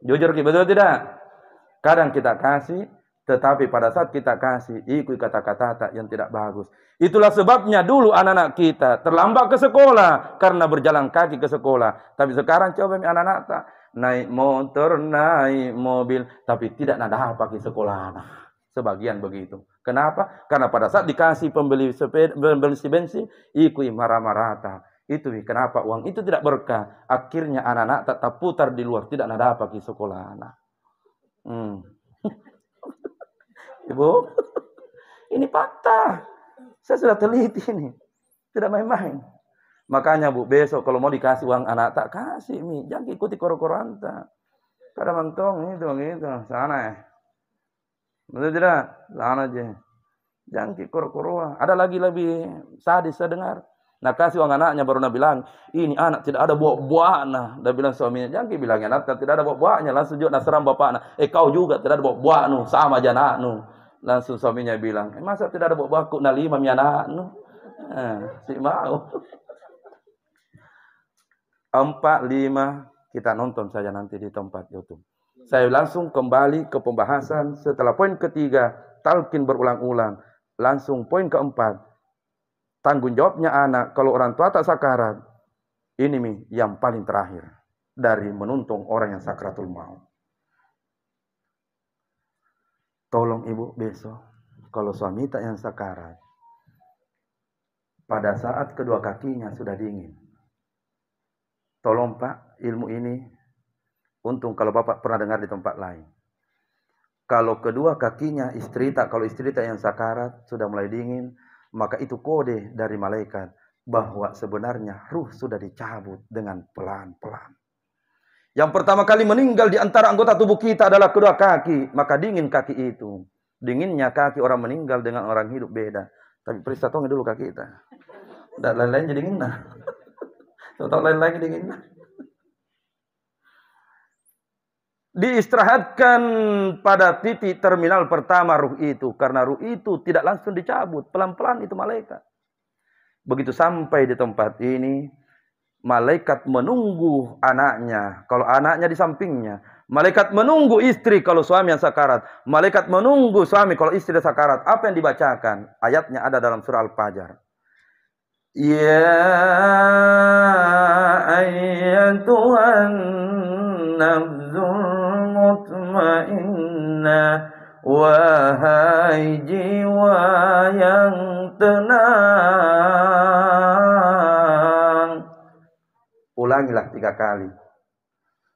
Jujur Ki, betul tidak? Kadang kita kasih, tetapi pada saat kita kasih, ikut kata-kata yang tidak bagus. Itulah sebabnya dulu anak-anak kita terlambat ke sekolah karena berjalan kaki ke sekolah. Tapi sekarang coba anak-anak tak naik motor, naik mobil, tapi tidak ada apa ke sekolah anak. Sebagian begitu. Kenapa? Karena pada saat dikasih pembeli bensin, ikut marah-marah. Itu kenapa uang itu tidak berkah. Akhirnya anak-anak tak terputar di luar, tidak ada apa ke sekolah anak. Ibu, ini fakta. Saya sudah teliti ini. Tidak main-main. Makanya Bu, besok kalau mau dikasih uang anak tak kasih Mi. Jangan ikuti koro-koran tak. Kadang mentong itu. Sana ya. Betul tidak? Sana aja. Jangan ikut koro-koran. Ada lagi lebih sadis saya dengar. Nah kasih uang anaknya baru bilang, ini anak tidak ada buah-buahnya. Dia bilang suaminya, jangan bilangnya anak tidak ada buah-buahnya. Langsung juga seram bapaknya. Kau juga tidak ada buah-buahnya. Sama aja anakmu. Langsung suaminya bilang, masa tidak ada buah-buahku na 5 mi anakmu? Si mau. 4, 5 kita nonton saja nanti di tempat YouTube. Saya langsung kembali ke pembahasan setelah poin ketiga, talqin berulang-ulang. Langsung poin keempat, tanggung jawabnya anak kalau orang tua tak sakarat. Ini Mi yang paling terakhir dari menuntun orang yang sakratul maut. Tolong Ibu besok kalau suami tak yang sakarat, pada saat kedua kakinya sudah dingin. Tolong Pak, ilmu ini untung kalau Bapak pernah dengar di tempat lain. Kalau kedua kakinya istri tak, kalau istri tak yang sakarat sudah mulai dingin, maka itu kode dari malaikat bahwa sebenarnya ruh sudah dicabut dengan pelan-pelan. Yang pertama kali meninggal di antara anggota tubuh kita adalah kedua kaki, maka dingin kaki itu. Dinginnya kaki orang meninggal dengan orang hidup beda. Tapi periksa tongi dulu kaki kita. Tidak lain-lain jadi dingin nah. Tahu lain-lain dingin nah. Diistirahatkan pada titik terminal pertama ruh itu. Karena ruh itu tidak langsung dicabut. Pelan-pelan itu malaikat. Begitu sampai di tempat ini, malaikat menunggu anaknya. Kalau anaknya di sampingnya. Malaikat menunggu istri kalau suami yang sakarat. Malaikat menunggu suami kalau istri yang sakarat. Apa yang dibacakan? Ayatnya ada dalam surah Al-Fajr. Ya ayyatuhan nafzul mutmainnah, wahai jiwa yang tenang. Ulangilah 3 kali.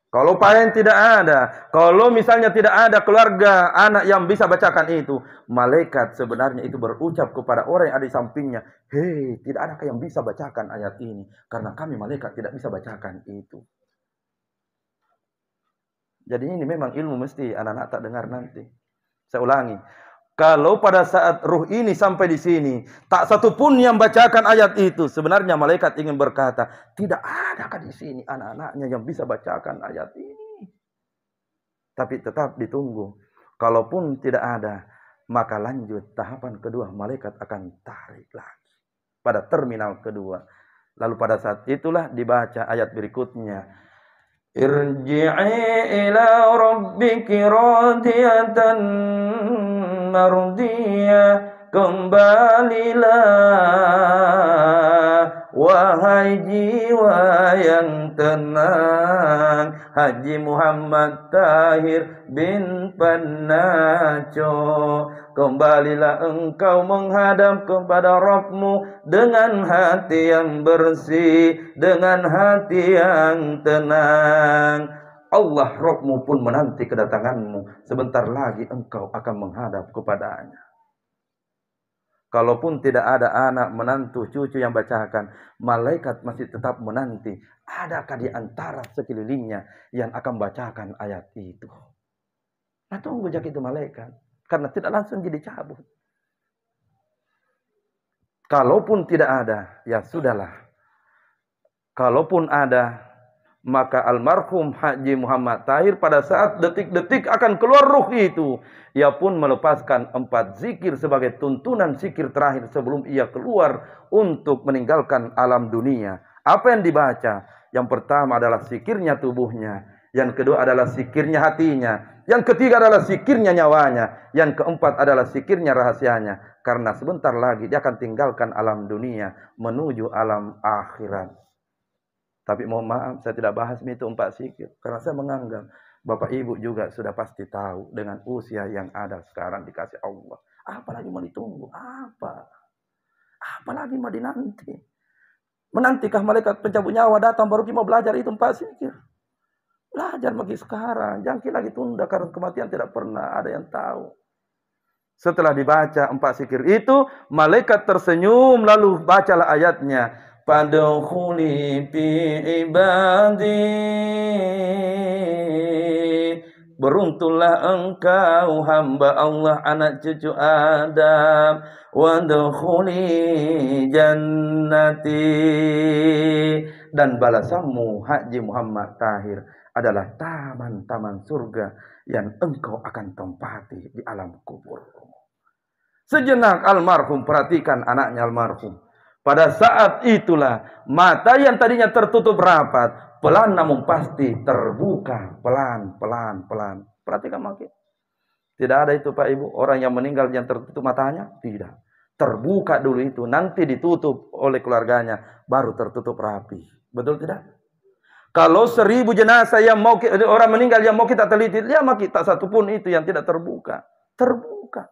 Kalau paling tidak ada, kalau misalnya tidak ada keluarga, anak yang bisa bacakan itu, malaikat sebenarnya itu berucap kepada orang yang ada di sampingnya, hei, tidak adakah yang bisa bacakan ayat ini? Karena kami malaikat tidak bisa bacakan itu. Jadi ini memang ilmu mesti anak-anak tak dengar nanti. Saya ulangi. Kalau pada saat ruh ini sampai di sini, tak satu pun yang bacakan ayat itu, sebenarnya malaikat ingin berkata, tidak adakah di sini anak-anaknya yang bisa bacakan ayat ini? Tapi tetap ditunggu. Kalaupun tidak ada, maka lanjut tahapan kedua, malaikat akan tarik lagi pada terminal kedua. Lalu pada saat itulah dibaca ayat berikutnya. Irji'i ila rabbiki radiyatan mardiyah, kembalilah wahai jiwa yang tenang. Haji Muhammad Tahir bin Pannaco, kembalilah engkau menghadap kepada Rabbmu dengan hati yang bersih, dengan hati yang tenang. Allah Rabbmu pun menanti kedatanganmu. Sebentar lagi engkau akan menghadap kepadanya. Kalaupun tidak ada anak, menantu, cucu yang bacakan, malaikat masih tetap menanti. Adakah di antara sekelilingnya yang akan bacakan ayat itu? Nah, tunggu jak itu malaikat. Karena tidak langsung jadi cabut. Kalaupun tidak ada, ya sudahlah. Kalaupun ada, maka almarhum Haji Muhammad Tahir pada saat detik-detik akan keluar ruh itu, ia pun melepaskan 4 zikir sebagai tuntunan zikir terakhir sebelum ia keluar untuk meninggalkan alam dunia. Apa yang dibaca? Yang pertama adalah zikirnya tubuhnya, yang kedua adalah zikirnya hatinya, yang ketiga adalah zikirnya nyawanya, yang keempat adalah zikirnya rahasianya. Karena sebentar lagi dia akan tinggalkan alam dunia menuju alam akhirat. Tapi mohon maaf, saya tidak bahas itu 4 zikir. Karena saya menganggap Bapak Ibu juga sudah pasti tahu dengan usia yang ada sekarang dikasih Allah. Apalagi mau ditunggu? Apalagi mau dinanti? Menantikah malaikat pencabut nyawa datang baru kita mau belajar itu 4 zikir? Belajar bagi sekarang. Jangan lagi tunda karena kematian tidak pernah ada yang tahu. Setelah dibaca 4 zikir itu, malaikat tersenyum lalu bacalah ayatnya. Fadkhuli fi ibadi, beruntunglah engkau hamba Allah anak cucu Adam. Wadkhuli jannati, dan balasanmu Haji Muhammad Tahir adalah taman-taman surga yang engkau akan tempati di alam kubur. Sejenak almarhum perhatikan anaknya almarhum. Pada saat itulah mata yang tadinya tertutup rapat pelan namun pasti terbuka pelan. Perhatikan makin. Tidak ada itu Pak Ibu orang yang meninggal yang tertutup matanya, tidak. Terbuka dulu itu, nanti ditutup oleh keluarganya, baru tertutup rapi. Betul tidak? Kalau 1000 jenazah yang mau orang meninggal yang mau kita teliti, ya maka tak satu pun itu yang tidak terbuka. Terbuka.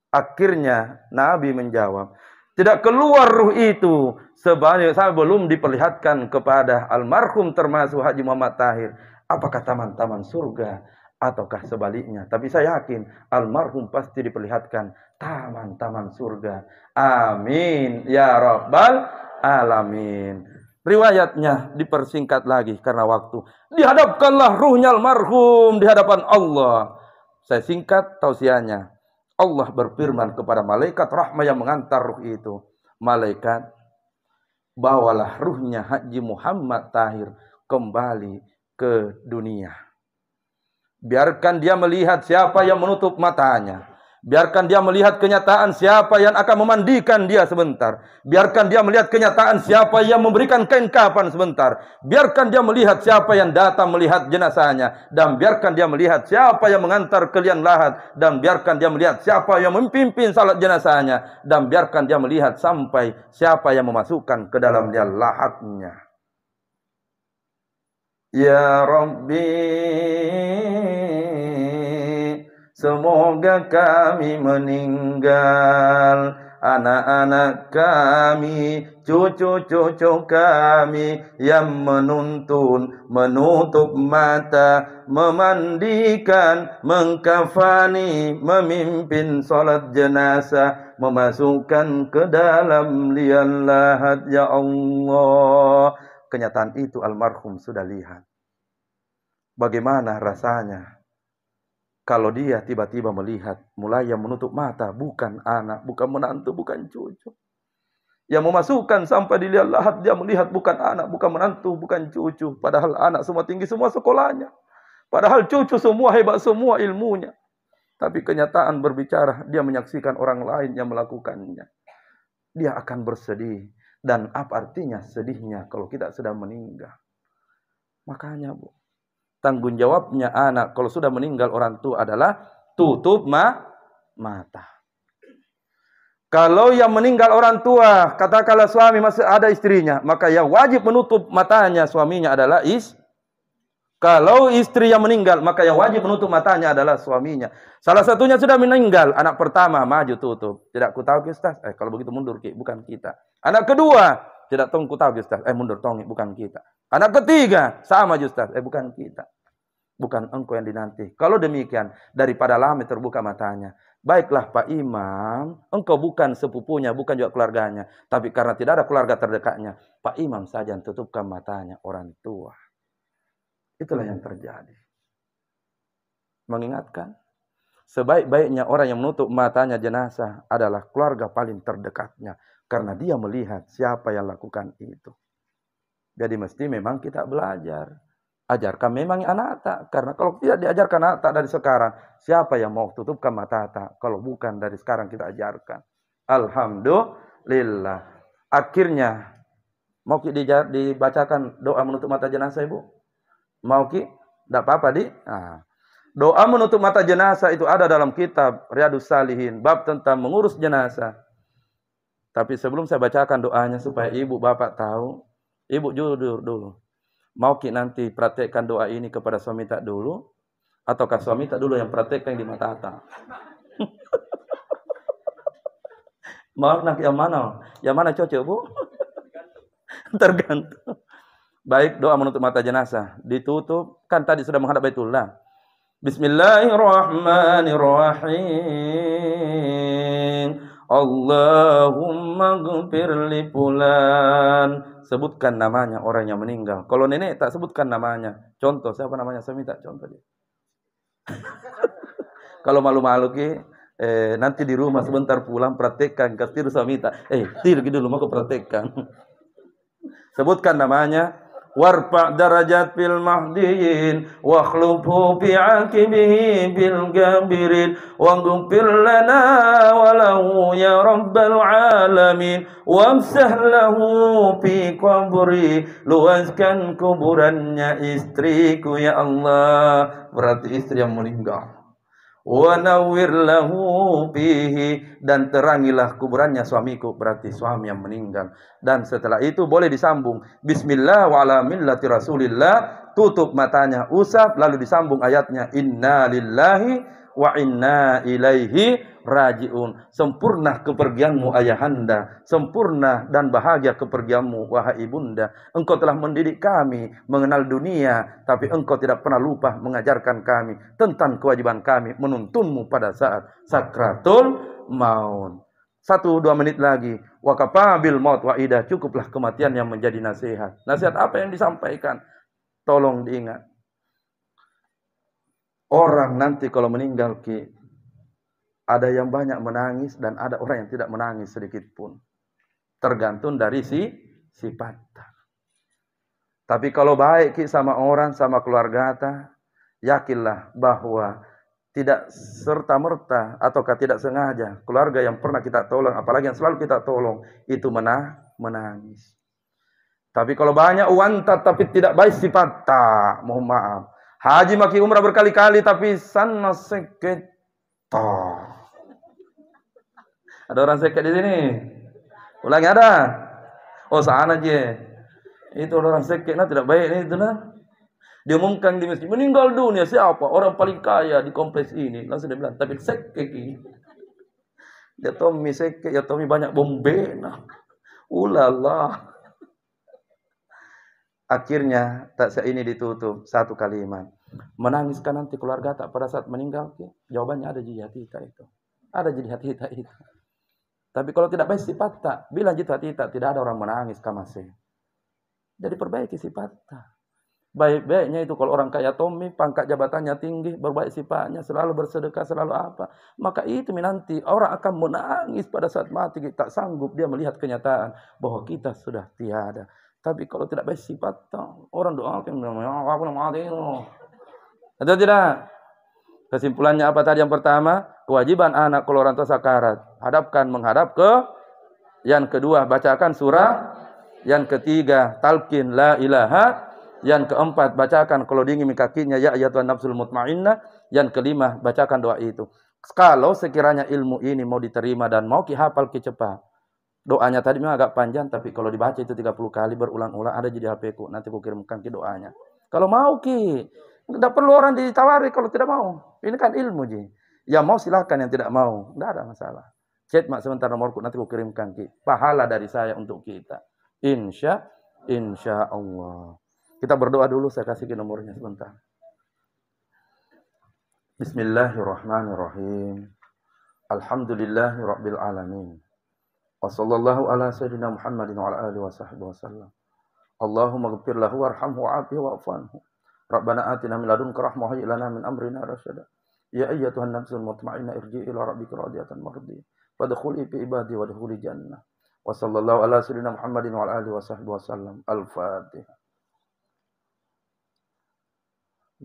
Akhirnya Nabi menjawab, tidak keluar ruh itu sebelum diperlihatkan kepada almarhum termasuk Haji Muhammad Tahir. Apakah taman-taman surga? ataukah sebaliknya. Tapi saya yakin almarhum pasti diperlihatkan taman-taman surga. Amin ya rabbal alamin. Riwayatnya dipersingkat lagi karena waktu. Dihadapkanlah ruhnya almarhum di hadapan Allah. Saya singkat tausiahnya. Allah berfirman kepada malaikat rahmah yang mengantar ruh itu. Malaikat, bawalah ruhnya Haji Muhammad Tahir kembali ke dunia. Biarkan dia melihat siapa yang menutup matanya. Biarkan dia melihat kenyataan siapa yang akan memandikan dia sebentar. Biarkan dia melihat kenyataan siapa yang memberikan kain kafan sebentar. Biarkan dia melihat siapa yang datang melihat jenazahnya. Dan biarkan dia melihat siapa yang mengantar ke liang lahat. Dan biarkan dia melihat siapa yang memimpin salat jenazahnya. Dan biarkan dia melihat sampai siapa yang memasukkan ke dalam liang lahatnya. Ya Rabbi, semoga kami meninggal, anak-anak kami, cucu-cucu kami yang menutup mata, memandikan, mengkafani, memimpin salat jenazah, memasukkan ke dalam liang lahat, ya Allah. Kenyataan itu almarhum sudah lihat. Bagaimana rasanya kalau dia tiba-tiba melihat mulai yang menutup mata bukan anak, bukan menantu, bukan cucu. Yang memasukkan sampai di liang lahat dia melihat bukan anak, bukan menantu, bukan cucu. Padahal anak semua tinggi semua sekolahnya. Padahal cucu semua hebat semua ilmunya. Tapi kenyataan berbicara dia menyaksikan orang lain yang melakukannya. Dia akan bersedih. Dan apa artinya sedihnya kalau kita sudah meninggal? Makanya Bu, tanggung jawabnya anak kalau sudah meninggal orang tua adalah tutup mata. Kalau yang meninggal orang tua, katakanlah suami masih ada istrinya, maka yang wajib menutup matanya suaminya adalah Kalau istri yang meninggal, maka yang wajib menutup matanya adalah suaminya. Salah satunya sudah meninggal, anak pertama maju tutup. Tidak ku tahu Ustaz. Kalau begitu mundur Ki, bukan kita. Anak kedua, tidak tahu ku tahu Ustaz. Mundur tongi, bukan kita. Anak ketiga, sama Ustaz. Bukan kita. Bukan engkau yang dinanti. Kalau demikian, daripada lama terbuka matanya. Baiklah Pak Imam, engkau bukan sepupunya, bukan juga keluarganya. Tapi karena tidak ada keluarga terdekatnya, Pak Imam saja yang tutupkan matanya orang tua. Itulah yang terjadi. Mengingatkan, sebaik-baiknya orang yang menutup matanya jenazah adalah keluarga paling terdekatnya. Karena dia melihat siapa yang lakukan itu. Jadi mesti memang kita belajar. Ajarkan memang anak tak. Karena kalau tidak diajarkan anak tak dari sekarang, siapa yang mau tutupkan mata tak? Kalau bukan dari sekarang kita ajarkan. Alhamdulillah. Akhirnya, mau dibacakan doa menutup mata jenazah Ibu? Mau Ki? Tidak apa-apa Di. Doa menutup mata jenazah itu ada dalam kitab Riyadhus Shalihin. Bab tentang mengurus jenazah. Tapi sebelum saya bacakan doanya supaya ibu bapak tahu. Ibu jujur dulu. Mau Ki nanti praktekkan doa ini kepada suami tak dulu? Ataukah suami tak dulu yang praktekkan di mata tak? Mau nak yang mana? Yang mana cocok Bu? Tergantung. Baik, doa menutup mata jenazah. Ditutup, kan tadi sudah menghadap Baitullah. Bismillahirrahmanirrahim. Allahumma ghfir li fulan. Sebutkan namanya orang yang meninggal. Kalau nenek tak sebutkan namanya. Contoh, siapa namanya? Saya minta contoh dia. Kalau malu-malu Ki, nanti di rumah sebentar pulang praktekkan. Kasih suami tak. Tir dulu mau praktekkan. Sebutkan namanya. Warfa' darajat fil mahdiyin wa khlufhu fi 'aqibihi bil gabirin wa ghfir lana wa lahu ya rabbal alamin wamsah lahu fi qabri, luaskan kuburannya istriku ya Allah. Berarti istri yang meninggal. Wa nawwir lahu fihi, dan terangilah kuburannya suamiku, berarti suami yang meninggal. Dan setelah itu boleh disambung bismillah wa ala millati rasulillah, tutup matanya, usap, lalu disambung ayatnya inna lillahi wa inna ilaihi raji'un. Sempurna kepergianmu ayahanda, sempurna dan bahagia kepergianmu wahai ibunda. Engkau telah mendidik kami mengenal dunia, tapi engkau tidak pernah lupa mengajarkan kami tentang kewajiban kami menuntunmu pada saat sakratul maut. 1-2 menit lagi. Wa kafabil maut wa'idah, cukuplah kematian yang menjadi nasihat. Nasihat apa yang disampaikan? Tolong diingat. Orang nanti kalau meninggal ada yang banyak menangis dan ada orang yang tidak menangis sedikit pun. Tergantung dari sifat. Tapi kalau baik sama orang, sama keluarga, yakinlah bahwa tidak serta-merta ataukah tidak sengaja keluarga yang pernah kita tolong, apalagi yang selalu kita tolong, itu menangis. Tapi kalau banyak wantat tapi tidak baik sifat, mohon maaf. Haji maki umrah berkali-kali tapi sana seket. Ada orang seket di sini? Ulangi, ada? Oh, sana aja. Itu orang seket tidak baik ini itu nah. Diumumkan di masjid, meninggal dunia siapa? Orang paling kaya di kompleks ini. Langsung dia bilang, tapi seket ini. Ya Tommy seket, ya Tommy banyak bombena. Ulala. Akhirnya taksya ini ditutup satu kalimat. Menangiskan nanti keluarga tak pada saat meninggal? Jawabannya ada di hati kita itu. Ada di hati kita itu. Tapi kalau tidak baik sifat tak, bilang di hati kita tidak ada orang menangis kamase. Jadi perbaiki sifat tak. Baik-baiknya itu kalau orang kaya Tommy, pangkat jabatannya tinggi, berbaik sifatnya, selalu bersedekah, selalu apa. Maka itu nanti orang akan menangis pada saat mati. Tak sanggup dia melihat kenyataan bahwa kita sudah tiada. Tapi kalau tidak baik sifat, orang doakan, aku nak mati. Atau tidak? Kesimpulannya apa tadi yang pertama? Kewajiban anak kalau orang tua sakarat. Menghadap ke. Yang kedua, bacakan surah. Yang ketiga, talqin la ilaha. Yang keempat, bacakan kalau dingin kakinya ya ayyatuhan nafsul mutmainnah. Yang kelima, bacakan doa itu. Kalau sekiranya ilmu ini mau diterima dan mau hafal cepat. Doanya tadi memang agak panjang, tapi kalau dibaca itu 30 kali berulang-ulang ada di HP ku. Nanti ku kirimkan doanya. Kalau mau tidak perlu orang ditawari kalau tidak mau. Ini kan ilmu Yang mau silakan, yang tidak mau tidak ada masalah. Chat sebentar nomorku, nanti ku kirimkan pahala dari saya untuk kita. Insya Allah. Kita berdoa dulu, saya kasih nomornya sebentar. Bismillahirrahmanirrahim. Alhamdulillahirabbil alamin. Wassallallahu ala sayyidina Muhammadin wa ala alihi wa sahbihi wasallam. Allahumma ighfir lahu warhamhu wa'afihi wa'fu anhu. Rabbana atina min ladunka rahmah wa hayyi lana min amrina rasyada. Ya ayyatuhan nafsul mutmainnah irji'i ila rabbika radiyatan mardiyah. Fadkhuli fi ibadi wadkhuli jannah. Wa sallallahu ala sayyidina Muhammadin wa ala alihi wa sahbihi wasallam. Al-Fatihah.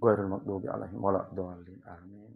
Ghairil maghdubi alaihim waladdallin. Amin.